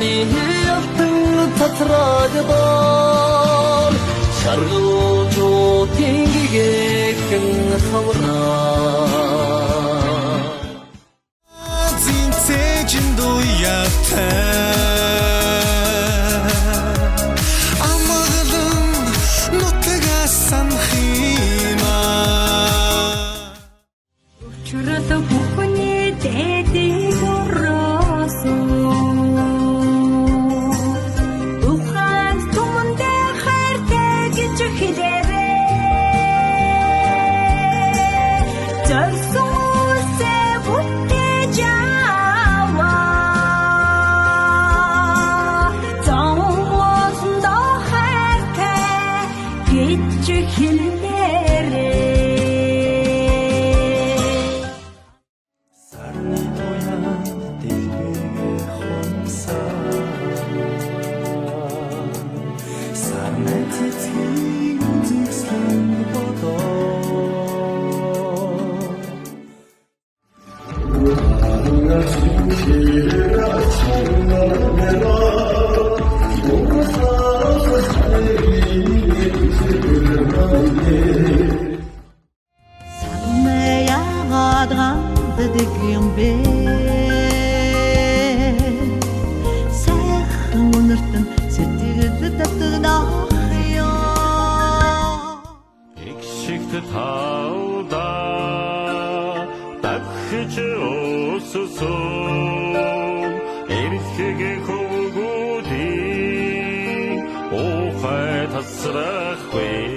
Ani yaptın tatradan Şargıcı tengiye kın havra Zinse cindu yaptı Amağılım notaga sankhima Uçurada bukuni dedi borrasu Ukhaz tumunda kharte gıcı hidere Çalsın sevutte java Tamamında kharte gıcı hidere Ekşikti tağda Takıcı olsusun Erkege kovgu değil Oğay tasıraq bey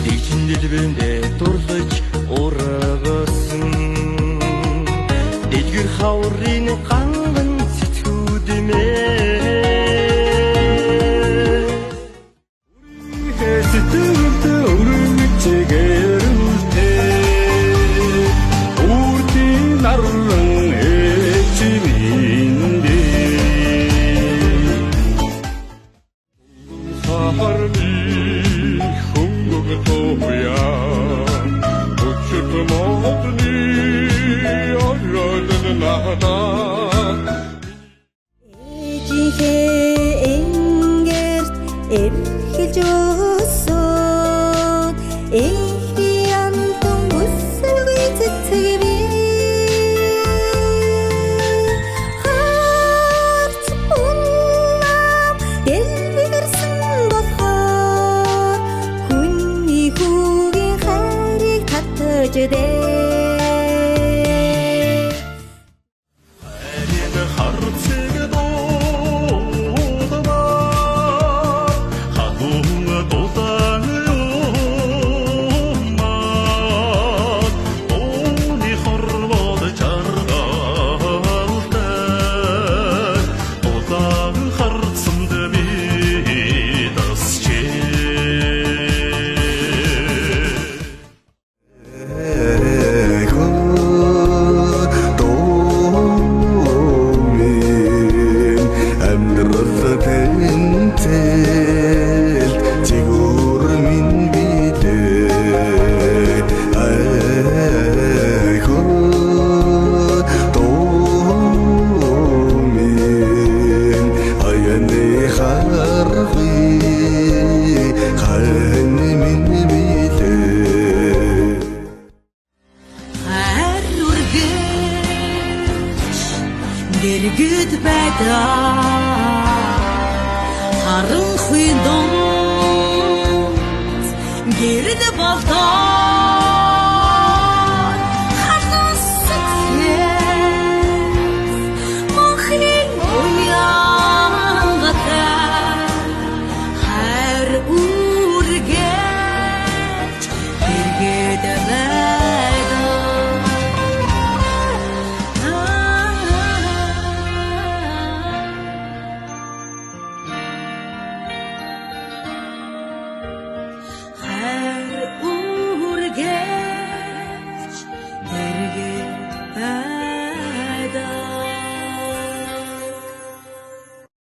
Dikin dilbinde durduç orağısın Edgür havrini kanın situdime Sütürdü örümçegerülte Urtin arın ekçiminde Saharmi hungugu tohuyan Uçutu modni oyradın nahdan Ejike engert erхилжөөсөн ehiyantun бүсгүй цэцэгби харц уннам дэлгэрсэн болохоор хүний хүүгийн хайрыг татаж дээ Дэргэд байдаг харанхуй дон гэрд болтоо